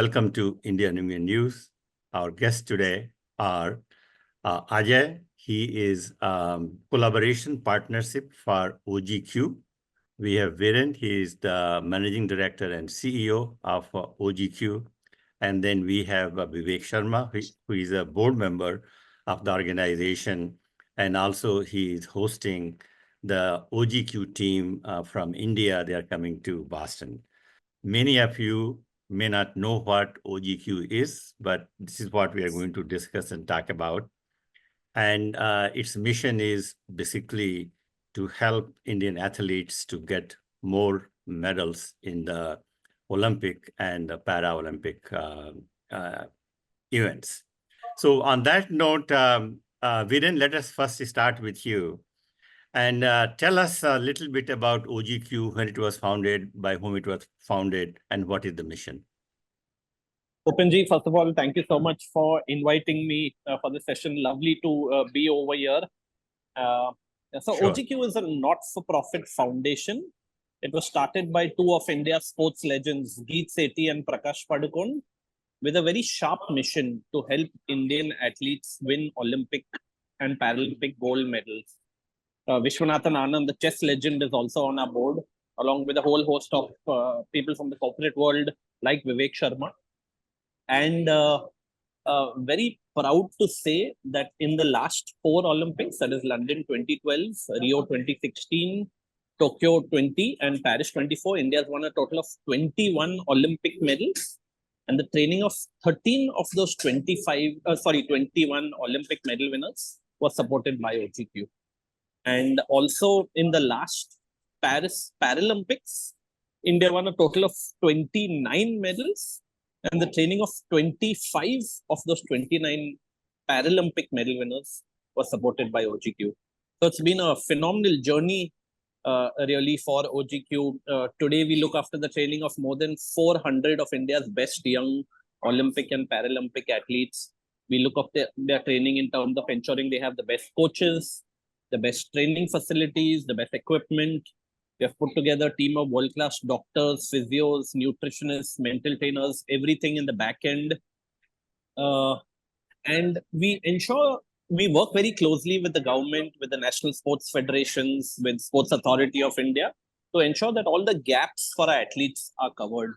welcome to Indian Union News. Our guests today are Ajay. He is collaboration partnership for OGQ. We have Viren. He is the managing director and CEO of OGQ. And then we have Vivek Sharma, who is a board member of the organization. And also he is hosting the OGQ team from India. They are coming to Boston. Many of you may not know what OGQ is, but this is what we are going to discuss and talk about. And its mission is basically to help Indian athletes to get more medals in the Olympic and the Paralympic events. So on that note, Viren, let us first start with you. And tell us a little bit about OGQ, when it was founded, by whom it was founded, and what is the mission? Openji, first of all, thank you so much for inviting me for this session. Lovely to be over here. Sure. OGQ is a not-for-profit foundation. It was started by two of India's sports legends, Geet, Sethi and Prakash Padukone, with a very sharp mission to help Indian athletes win Olympic and Paralympic gold medals. Vishwanathan Anand, the chess legend, is also on our board, along with a whole host of people from the corporate world like Vivek Sharma. And very proud to say that in the last 4 Olympics, that is London 2012, Rio 2016, Tokyo 20 and Paris 24, India has won a total of 21 Olympic medals. And the training of 13 of those 21 Olympic medal winners was supported by OGQ. And also in the last Paris Paralympics, India won a total of 29 medals. And the training of 25 of those 29 Paralympic medal winners was supported by OGQ. So it's been a phenomenal journey really for OGQ. Today we look after the training of more than 400 of India's best young Olympic and Paralympic athletes. We look after their training in terms of ensuring they have the best coaches, the best training facilities, the best equipment. We have put together a team of world-class doctors, physios, nutritionists, mental trainers, everything in the back end. And we ensure we work very closely with the government, with the national sports federations, with Sports Authority of India to ensure that all the gaps for our athletes are covered.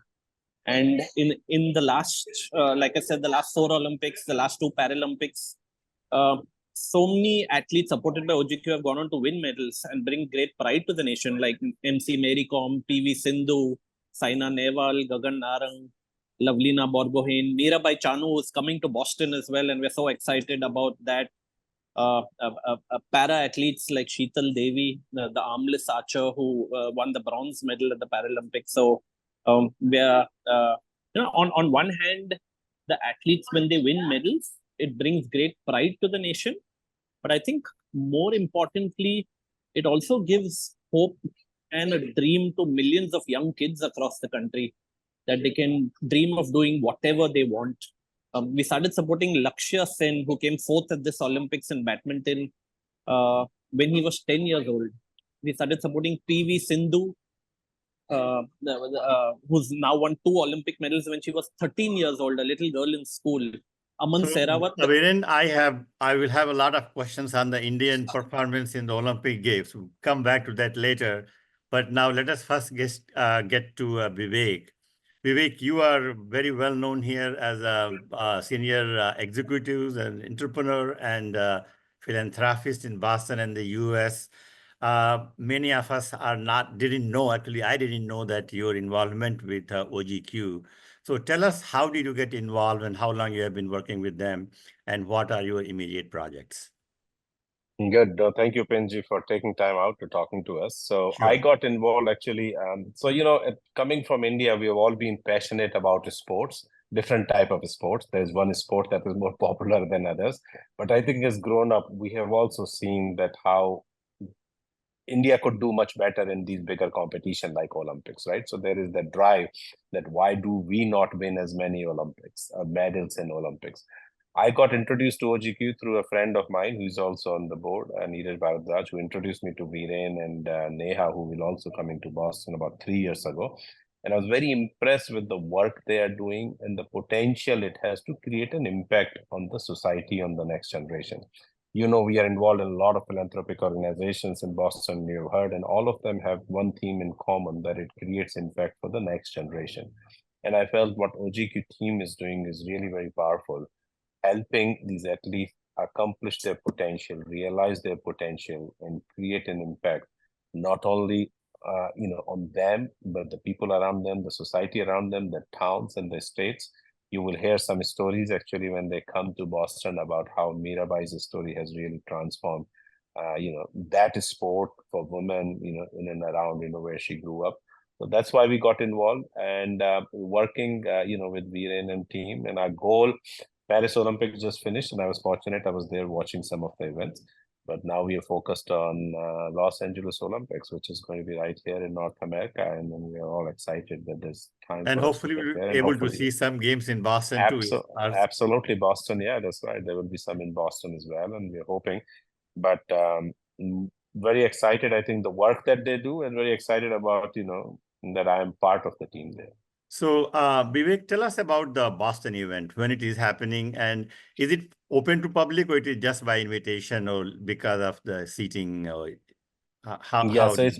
And in the last, like I said, the last 4 Olympics, the last 2 Paralympics, so many athletes supported by OGQ have gone on to win medals and bring great pride to the nation, like MC Mary Kom, PV Sindhu, Saina Nehwal, Gagan Narang, Lavlina Borgohain, Mirabai Chanu is coming to Boston as well, and we're so excited about that. Para athletes like Sheetal Devi, the armless archer who won the bronze medal at the Paralympics. So we are, on one hand, the athletes, when they win medals, it brings great pride to the nation. But I think more importantly, it also gives hope and a dream to millions of young kids across the country that they can dream of doing whatever they want. We started supporting Lakshya Sen, who came 4th at this Olympics in badminton when he was 10 years old. We started supporting PV Sindhu, who's now won 2 Olympic medals when she was 13 years old, a little girl in school. Aman Sehrawat. Viren, I will have a lot of questions on the Indian performance in the Olympic Games. We'll come back to that later. But now let us first get to Vivek. Vivek, you are very well known here as a senior executive and entrepreneur and philanthropist in Boston and the US. Many of us didn't know, actually, I didn't know that your involvement with OGQ. So tell us, how did you get involved and how long you have been working with them and what are your immediate projects? Good. Thank you, Penji, for taking time out to talking to us. So Sure. I got involved actually. Coming from India, we have all been passionate about sports, different type of sports. There's one sport that is more popular than others. But I think as grown up, we have also seen that how India could do much better in these bigger competition like Olympics, right? So there is that drive that why do we not win as many Olympics, medals in Olympics? I got introduced to OGQ through a friend of mine who's also on the board, Neeraj Bharadwaj, who introduced me to Viren and Neha, who will also coming to Boston about 3 years ago. And I was very impressed with the work they are doing and the potential it has to create an impact on the society, on the next generation. You know, we are involved in a lot of philanthropic organizations in Boston, you've heard, and all of them have one theme in common, that it creates impact for the next generation. And I felt what OGQ team is doing is really very powerful, helping these athletes accomplish their potential, realize their potential, and create an impact, not only on them, but the people around them, the society around them, the towns and the states. You will hear some stories actually when they come to Boston about how Mirabai's story has really transformed, that sport for women, in and around, where she grew up. So that's why we got involved and working, with Viren and team. And our goal, Paris Olympics just finished, and I was fortunate. I was there watching some of the events. But now we are focused on Los Angeles Olympics, which is going to be right here in North America. And then we are all excited that there's time And for us to hopefully we'll prepare. be And able to hopefully, see some games in Boston too. absolutely, Boston. Yeah, that's right. There will be some in Boston as well. And we're hoping. But very excited, I think, the work that they do, and very excited about, that I am part of the team there. So, Vivek, tell us about the Boston event, when it is happening, and is it open to public, or it is just by invitation, or because of the seating, or how So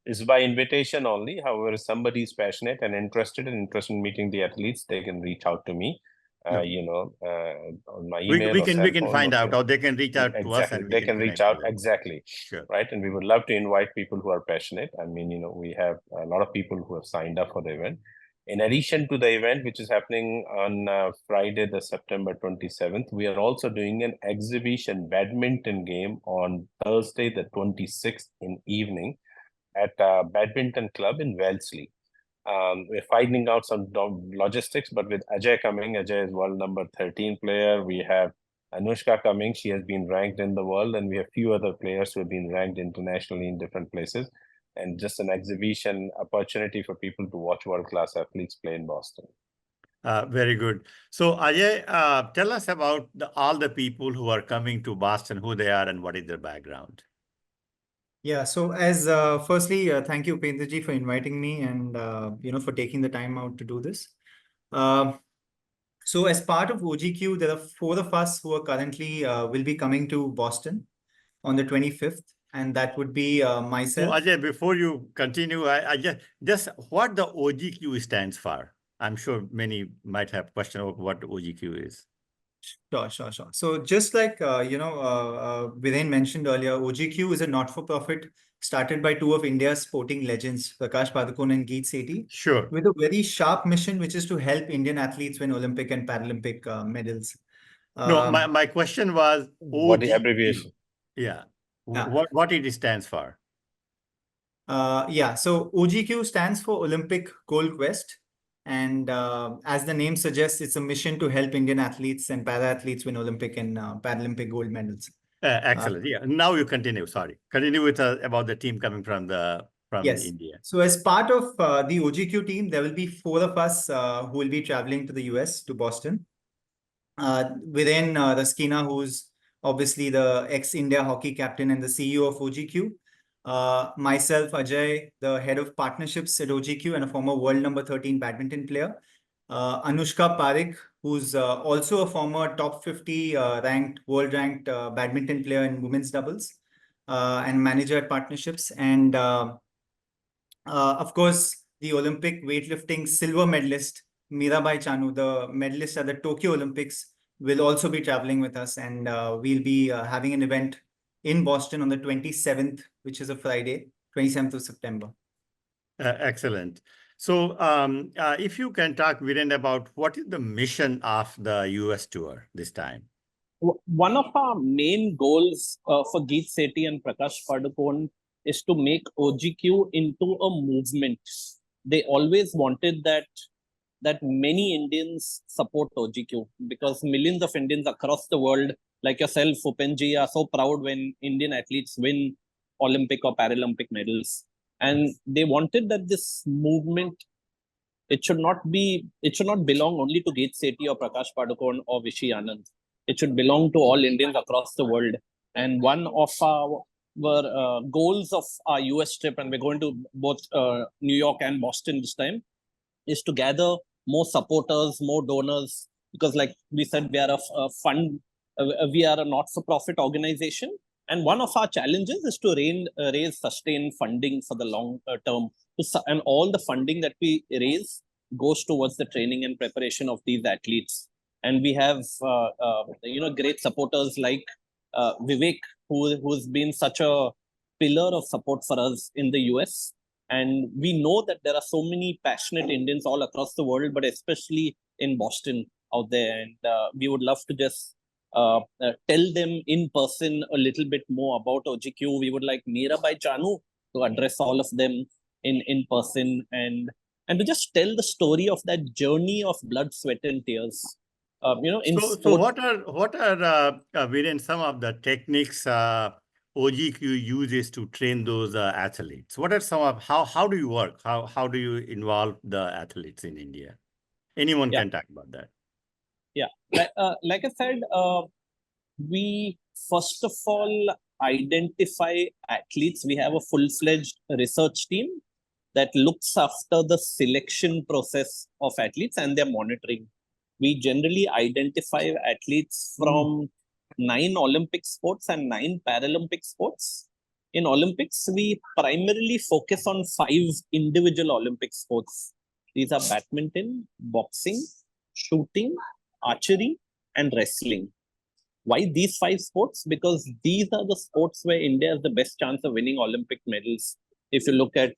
it's by invitation only. However, if somebody is passionate and interested in meeting the athletes, they can reach out to me. On my email. We can find out, or they can reach out to us, and they can reach out. Exactly. Sure. Right. And we would love to invite people who are passionate. I mean, we have a lot of people who have signed up for the event. In addition to the event, which is happening on Friday, the September 27th, we are also doing an exhibition badminton game on Thursday, the 26th in evening at a badminton club in Wellesley. We're finding out some logistics, but with Ajay coming, Ajay is world number 13 player. We have Anushka coming. She has been ranked in the world, and we have few other players who have been ranked internationally in different places. And just an exhibition opportunity for people to watch world-class athletes play in Boston. Very good. So Ajay, tell us about all the people who are coming to Boston, who they are and what is their background. Yeah, so as firstly, thank you, Upendraji, for inviting me and for taking the time out to do this. So as part of OGQ, there are 4 of us who are currently will be coming to Boston on the 25th, and that would be myself. So Ajay, before you continue, I just what the OGQ stands for. I'm sure many might have question about what OGQ is. Sure. So just like, Viren mentioned earlier, OGQ is a not-for-profit started by 2 of India's sporting legends, Prakash, Padukone and Geet, Sethi. Sure. With a very sharp mission, which is to help Indian athletes win Olympic and Paralympic medals. No, my question was what the abbreviation? Yeah. What it stands for? So OGQ stands for Olympic Gold Quest. And as the name suggests, it's a mission to help Indian athletes and para-athletes win Olympic and Paralympic gold medals. Excellent. Now you continue. Sorry. Continue with about the team coming from yes. India. So as part of the OGQ team, there will be 4 of us who will be traveling to the US, to Boston. Viren Rasquinha, who's obviously the ex-India hockey captain and the CEO of OGQ. Myself, Ajay, the head of partnerships at OGQ and a former world number 13 badminton player. Anushka Parekh, who's also a former top 50 world ranked badminton player in women's doubles and manager at partnerships. And of course, the Olympic weightlifting silver medalist, Mirabai Chanu, the medalist at the Tokyo Olympics, will also be traveling with us. And we'll be having an event in Boston on the 27th, which is a Friday, 27th of September. Excellent. So if you can talk, Viren, about what is the mission of the US tour this time? One of our main goals for Geet, Sethi and Prakash Padukone is to make OGQ into a movement. They always wanted that many Indians support OGQ, because millions of Indians across the world, like yourself, Upenji, are so proud when Indian athletes win Olympic or Paralympic medals. And they wanted that this movement, it should not belong only to Geet, Sethi or Prakash Padukone or Vishy Anand. It should belong to all Indians across the world. And one of our goals of our US trip, and we're going to both New York and Boston this time, is to gather more supporters, more donors, because like we said, we are a fund, we are a not-for-profit organization. And one of our challenges is to raise sustained funding for the long term. And all the funding that we raise goes towards the training and preparation of these athletes. And we have, great supporters like Vivek, who's been such a pillar of support for us in the US. And we know that there are so many passionate Indians all across the world, but especially in Boston out there. And we would love to just tell them in person a little bit more about OGQ. We would like Mirabai Chanu to address all of them in person and to just tell the story of that journey of blood, sweat, and tears. So what are Viren, some of the techniques OGQ uses to train those athletes? What are some of how do you work? How do you involve the athletes in India? Anyone can talk about that. Yeah, like I said, we first of all identify athletes. We have a full-fledged research team that looks after the selection process of athletes and their monitoring. We generally identify athletes from 9 Olympic sports and 9 Paralympic sports. In Olympics, we primarily focus on 5 individual Olympic sports. These are badminton, boxing, shooting, archery, and wrestling. Why these 5 sports? Because these are the sports where India has the best chance of winning Olympic medals. If you look at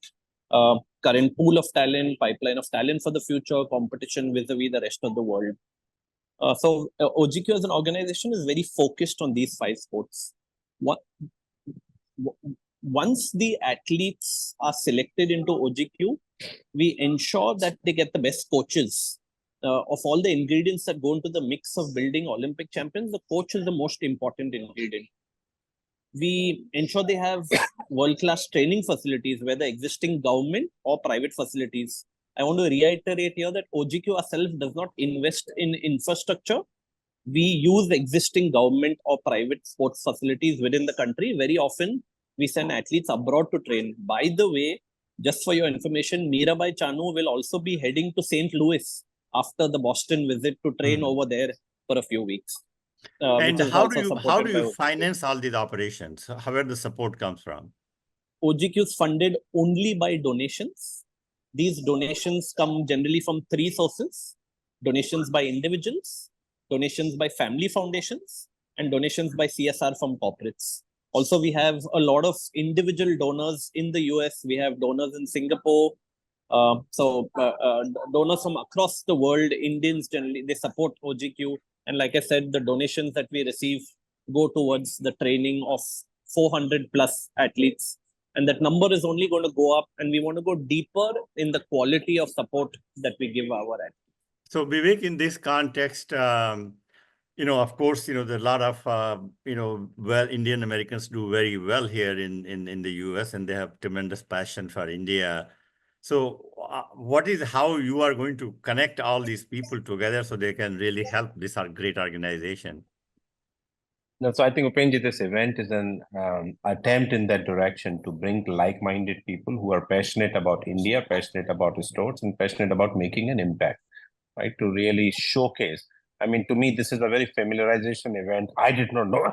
current pool of talent, pipeline of talent for the future, competition vis-a-vis the rest of the world. So OGQ as an organization is very focused on these 5 sports. Once the athletes are selected into OGQ, we ensure that they get the best coaches. Of all the ingredients that go into the mix of building Olympic champions, the coach is the most important ingredient. We ensure they have world-class training facilities, whether existing government or private facilities. I want to reiterate here that OGQ ourselves does not invest in infrastructure. We use existing government or private sports facilities within the country. Very often, we send athletes abroad to train. By the way, just for your information, Mirabai Chanu will also be heading to St. Louis after the Boston visit to train over there for a few weeks. And how do you finance all these operations? Where the support comes from? OGQ is funded only by donations. These donations come generally from 3 sources: donations by individuals, donations by family foundations, and donations by CSR from corporates. Also, we have a lot of individual donors in the US. We have donors in Singapore. Donors from across the world, Indians generally, they support OGQ. And like I said, the donations that we receive go towards the training of 400 plus athletes. And that number is only going to go up. And we want to go deeper in the quality of support that we give our athletes. So Vivek, in this context, of course, there are a lot of, Indian Americans do very well here in the US, and they have tremendous passion for India. So how you are going to connect all these people together so they can really help this great organization? No, so I think, Upenji, this event is an attempt in that direction to bring like-minded people who are passionate about India, passionate about sports, and passionate about making an impact, right? To really showcase. I mean, to me, this is a very familiarization event. I did not know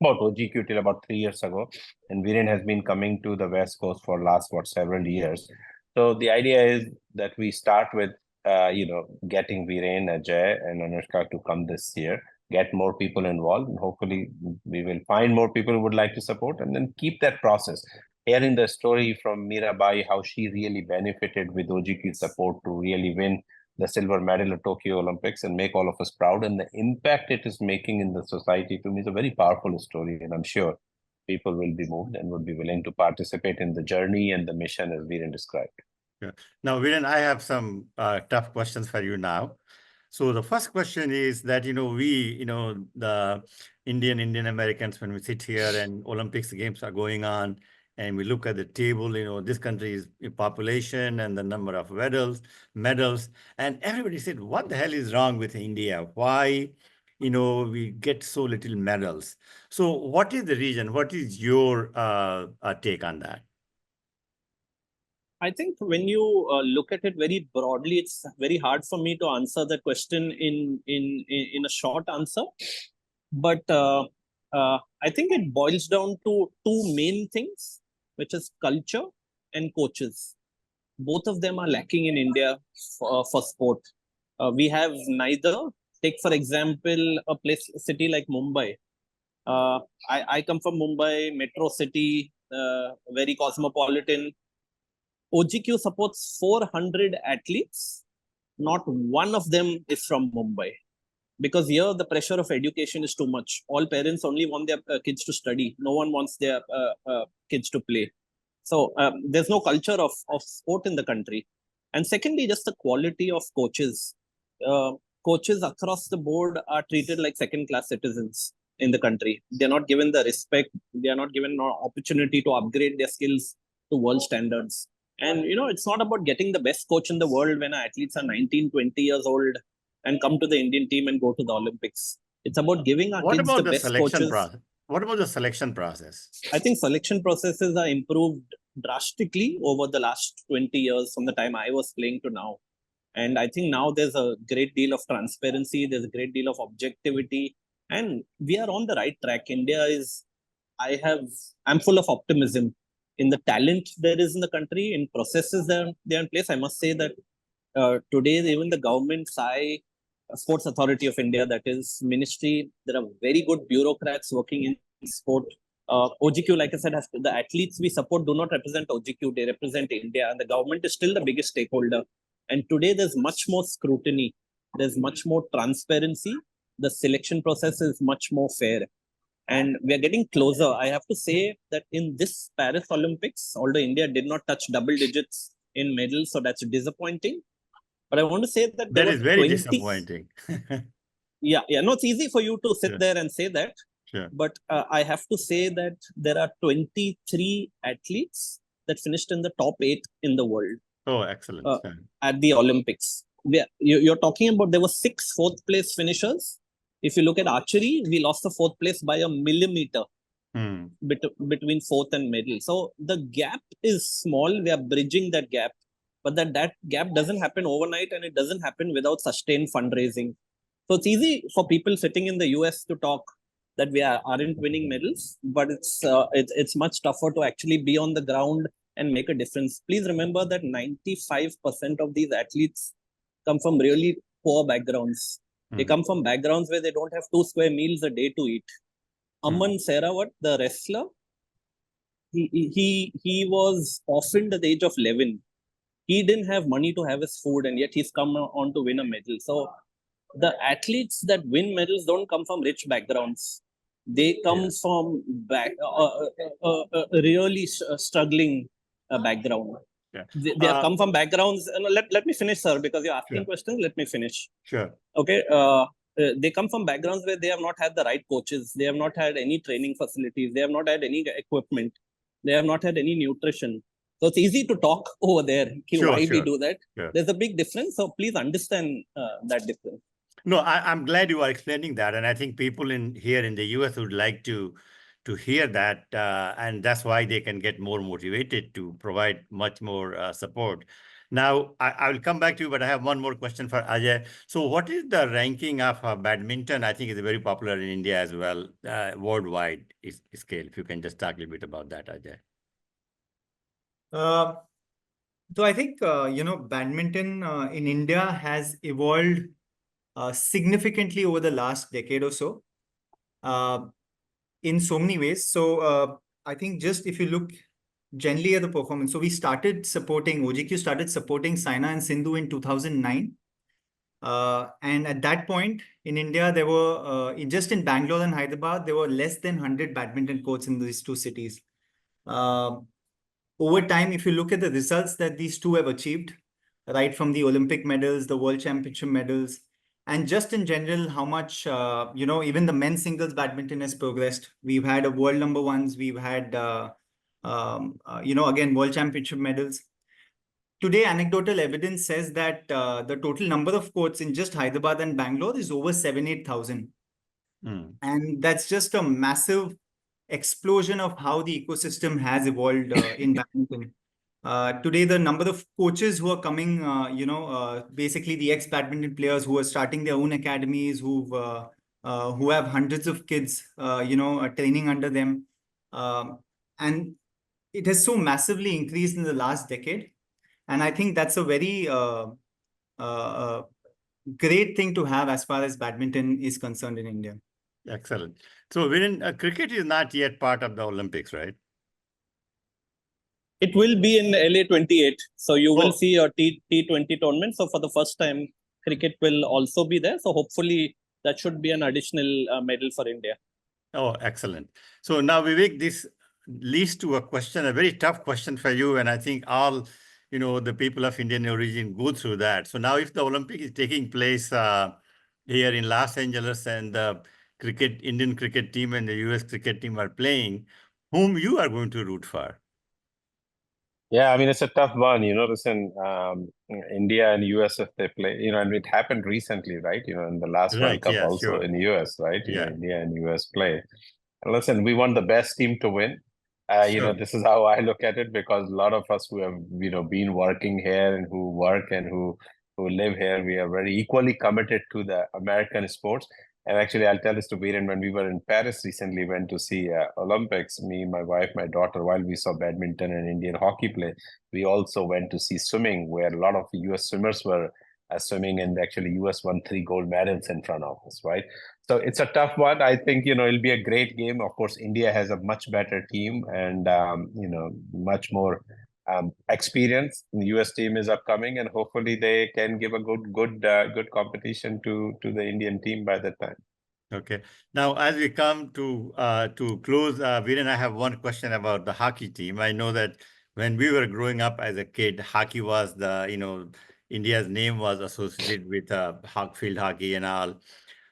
about OGQ till about 3 years ago. And Viren has been coming to the West Coast for last, several years. So the idea is that we start with, getting Viren, Ajay, and Anushka to come this year, get more people involved, and hopefully we will find more people who would like to support, and then keep that process. Hearing the story from Mirabai, how she really benefited with OGQ support to really win the silver medal at Tokyo Olympics and make all of us proud, and the impact it is making in the society, to me, is a very powerful story. And I'm sure people will be moved and would be willing to participate in the journey and the mission as Viren described. Yeah. Now, Viren, I have some tough questions for you now. So the first question is that, the Indian Americans, when we sit here and Olympics games are going on, and we look at the table, this country's population and the number of medals, and everybody said, what the hell is wrong with India? Why, we get so little medals? So what is the reason? What is your take on that? I think when you look at it very broadly, it's very hard for me to answer that question in a short answer. But I think it boils down to two main things, which is culture and coaches. Both of them are lacking in India for sport. We have neither. Take, for example, a city like Mumbai. I come from Mumbai, metro city, very cosmopolitan. OGQ supports 400 athletes. Not one of them is from Mumbai. Because here the pressure of education is too much. All parents only want their kids to study. No one wants their kids to play. So there's no culture of sport in the country. And secondly, just the quality of coaches. Coaches across the board are treated like second-class citizens in the country. They're not given the respect. They are not given an opportunity to upgrade their skills to world standards. And, it's not about getting the best coach in the world when our athletes are 19, 20 years old and come to the Indian team and go to the Olympics. It's about giving our What kids about the the best selection coaches. process? What about the selection process? I think selection processes are improved drastically over the last 20 years from the time I was playing to now. And I think now there's a great deal of transparency, there's a great deal of objectivity, and we are on the right track. India is, I'm full of optimism in the talent there is in the country, in processes that they're in place. I must say that today, even the government Sports Authority of India, that is ministry, there are very good bureaucrats working in sport. OGQ, like I said, the athletes we support do not represent OGQ, they represent India, and the government is still the biggest stakeholder. And today there's much more scrutiny, there's much more transparency, the selection process is much more fair. And we are getting closer. I have to say that in this Paris Olympics, although India did not touch double digits in medals, so that's disappointing. But I want to say that That is very disappointing. Yeah. No, it's easy for you to sit there and say that. Sure. But I have to say that there are 23 athletes that finished in the top 8 in the world. Oh, excellent. At the Olympics. You're talking about there were 6 fourth place finishers. If you look at archery, we lost the 4th place by a millimeter between 4th and middle. So the gap is small. We are bridging that gap. But that gap doesn't happen overnight, and it doesn't happen without sustained fundraising. So it's easy for people sitting in the US to talk that we aren't winning medals, but it's much tougher to actually be on the ground and make a difference. Please remember that 95% of these athletes come from really poor backgrounds. They come from backgrounds where they don't have 2 square meals a day to eat. Aman Sehrawat, the wrestler, he was orphaned at the age of 11. He didn't have money to have his food, and yet he's come on to win a medal. So the athletes that win medals don't come from rich backgrounds. They come from really struggling background. They have come from backgrounds. Let me finish, sir, because you're asking questions. Let me finish. Sure. Okay. They come from backgrounds where they have not had the right coaches. They have not had any training facilities. They have not had any equipment. They have not had any nutrition. So it's easy to talk over there. Why we do that? There's a big difference. So please understand that difference. No, I'm glad you are explaining that. And I think people here in the US would like to hear that. And that's why they can get more motivated to provide much more support. Now, I will come back to you, but I have one more question for Ajay. So what is the ranking of badminton? I think it's very popular in India as well, worldwide scale. If you can just talk a little bit about that, Ajay. So I think, badminton in India has evolved significantly over the last decade or so in so many ways. So I think just if you look generally at the performance, so OGQ started supporting Saina and Sindhu in 2009. And at that point in India, there were, just in Bangalore and Hyderabad, there were less than 100 badminton courts in these 2 cities. Over time, if you look at the results that these 2 have achieved, right from the Olympic medals, the World Championship medals, and just in general, how much, even the men's singles badminton has progressed. We've had a world number ones. We've had, again, World Championship medals. Today, anecdotal evidence says that the total number of courts in just Hyderabad and Bangalore is over 7,000-8,000. And that's just a massive explosion of how the ecosystem has evolved in badminton. Today, the number of coaches who are coming, basically the ex-badminton players who are starting their own academies, who have hundreds of kids, training under them, and it has so massively increased in the last decade. And I think that's a very great thing to have as far as badminton is concerned in India. Excellent. So, Viren, cricket is not yet part of the Olympics, right? It will be in LA 28. So you will Oh. see a T20 tournament. So for the first time, cricket will also be there. So hopefully that should be an additional medal for India. Oh, excellent. So now, Vivek, this leads to a question, a very tough question for you. And I think all, the people of Indian origin go through that. So now if the Olympic is taking place here in Los Angeles and the Indian cricket team and the US cricket team are playing, whom you are going to root for? Yeah, I mean, it's a tough one, listen, India and US, if they play, and it happened recently, right? In the last World Right, Cup yeah, also sure. in US, right? Yeah. India and US play. And listen, we want the best team to win. Sure. This is how I look at it, because a lot of us who have, been working here and who work and who live here, we are very equally committed to the American sports. And actually, I'll tell this to Viren, when we were in Paris recently, went to see Olympics, me, my wife, my daughter, while we saw badminton and Indian hockey play, we also went to see swimming, where a lot of US swimmers were swimming, and actually US won 3 gold medals in front of us, right? So it's a tough one. I think, it'll be a great game. Of course, India has a much better team and, much more experience. The US team is upcoming, and hopefully they can give a good competition to the Indian team by that time. Okay. Now, as we come to close, Viren, I have one question about the hockey team. I know that when we were growing up as a kid, hockey was India's name was associated with field hockey and all.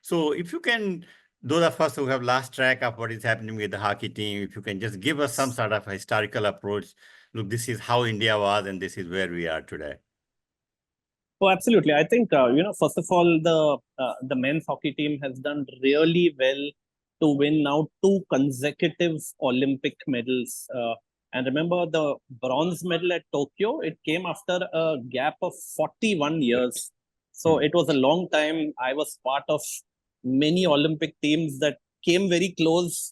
So if you can, those of us who have lost track of what is happening with the hockey team, if you can just give us some sort of historical approach. Look, this is how India was, and this is where we are today. Oh, absolutely. I think, first of all, the men's hockey team has done really well to win now 2 consecutive Olympic medals. And remember, the bronze medal at Tokyo, it came after a gap of 41 years. So it was a long time. I was part of many Olympic teams that came very close,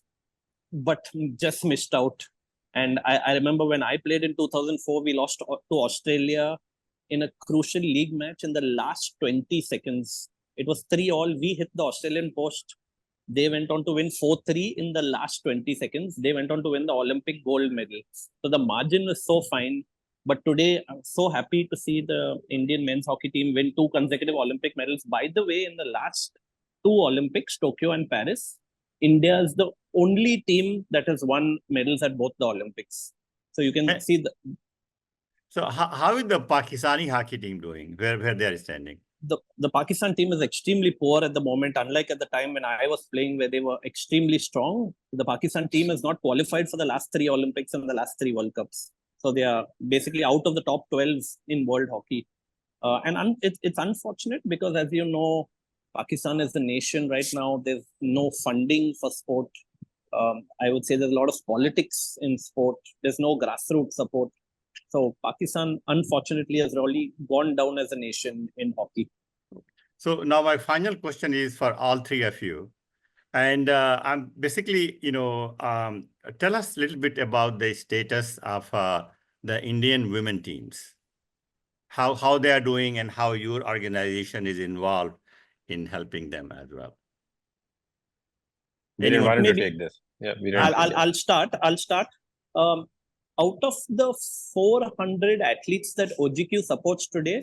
but just missed out. And I remember when I played in 2004, we lost to Australia in a crucial league match in the last 20 seconds. It was 3-all. We hit the Australian post. They went on to win 4-3 in the last 20 seconds. They went on to win the Olympic gold medal. So the margin was so fine. But today, I'm so happy to see the Indian men's hockey team win 2 consecutive Olympic medals. By the way, in the last 2 Olympics, Tokyo and Paris, India is the only team that has won medals at both the Olympics. So you can see the. So how is the Pakistani hockey team doing? Where they are standing? The Pakistan team is extremely poor at the moment, unlike at the time when I was playing, where they were extremely strong. The Pakistan team is not qualified for the last 3 Olympics and the last 3 World Cups. So they are basically out of the top 12 in world hockey. And it's unfortunate because, as you know, Pakistan is the nation right now. There's no funding for sport. I would say there's a lot of politics in sport. There's no grassroots support. So Pakistan, unfortunately, has really gone down as a nation in hockey. So now my final question is for all 3 of you. And I'm basically, tell us a little bit about the status of the Indian women teams, how they are doing and how your organization is involved in helping them as well. Viren, why don't you take this? Yeah, I'll start. Out of the 400 athletes that OGQ supports today,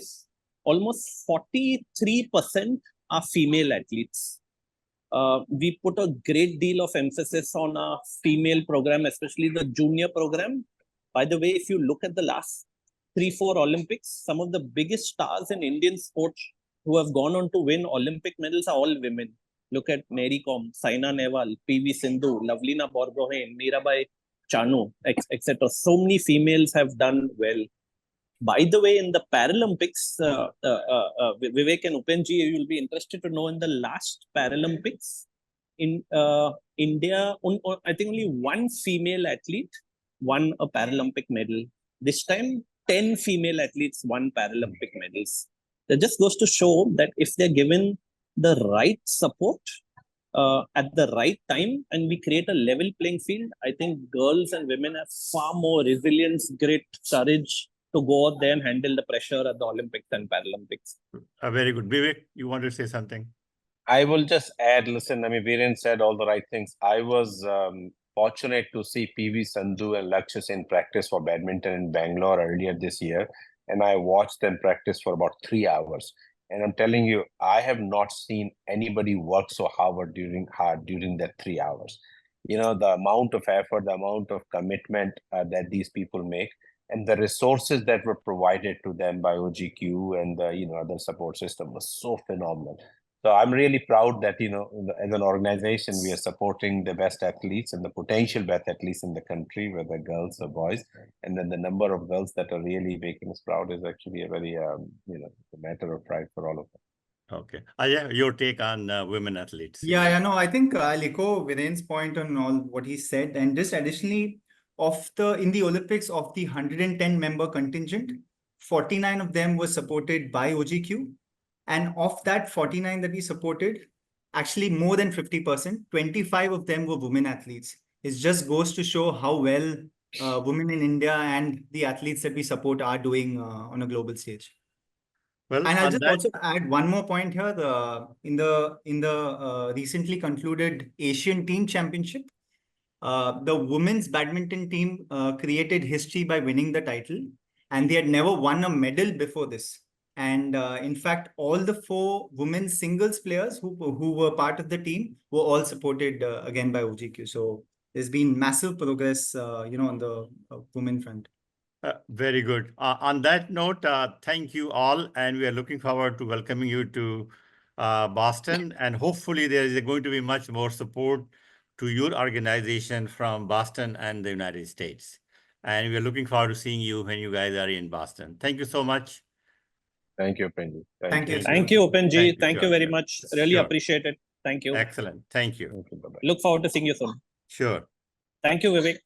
almost 43% are female athletes. We put a great deal of emphasis on our female program, especially the junior program. By the way, if you look at the last 3-4 Olympics, some of the biggest stars in Indian sports who have gone on to win Olympic medals are all women. Look at Mary Kom, Saina Nehwal, PV Sindhu, Lavlina Borgohain, Mirabai Chanu, etc. So many females have done well. By the way, in the Paralympics, Vivek and Upenji, you will be interested to know in the last Paralympics, in India, I think only 1 female athlete won a Paralympic medal. This time, 10 female athletes won Paralympic medals. That just goes to show that if they're given the right support at the right time and we create a level playing field, I think girls and women have far more resilience, grit, courage to go out there and handle the pressure at the Olympics and Paralympics. Very good. Vivek, you want to say something? I will just add, listen, I mean, Viren said all the right things. I was fortunate to see PV Sandhu and Lakshya Sen practice for badminton in Bangalore earlier this year. And I watched them practice for about 3 hours. And I'm telling you, I have not seen anybody work so hard during that 3 hours. You know, the amount of effort, the amount of commitment that these people make, and the resources that were provided to them by OGQ and the other support system was so phenomenal. So I'm really proud that, as an organization, we are supporting the best athletes and the potential best athletes in the country, whether girls or boys. And then the number of girls that are really making us proud is actually a very, a matter of pride for all of us. Okay. Ajay, your take on women athletes. Yeah, I think I'll echo Viren's point on all what he said. And just additionally, in the Olympics, of the 110 member contingent, 49 of them were supported by OGQ. And of that 49 that we supported, actually more than 50%, 25 of them were women athletes. It just goes to show how well women in India and the athletes that we support are doing on a global stage. Well, and I'll just also add one more point here. In the recently concluded Asian Team Championship, the women's badminton team created history by winning the title, and they had never won a medal before this. And in fact, all the 4 women's singles players who were part of the team were all supported again by OGQ. So there's been massive progress, on the women front. Very good. On that note, thank you all, and we are looking forward to welcoming you to Boston. And hopefully, there is going to be much more support to your organization from Boston and the United States. And we are looking forward to seeing you when you guys are in Boston. Thank you so much. Thank you, Openji. Thank you. Thank you, Openji. Thank you very Sure. much. Really Sure. appreciate it. Thank you. Excellent. Thank you. Thank you. Bye-bye. Look forward to seeing you soon. Sure. Thank you, Vivek.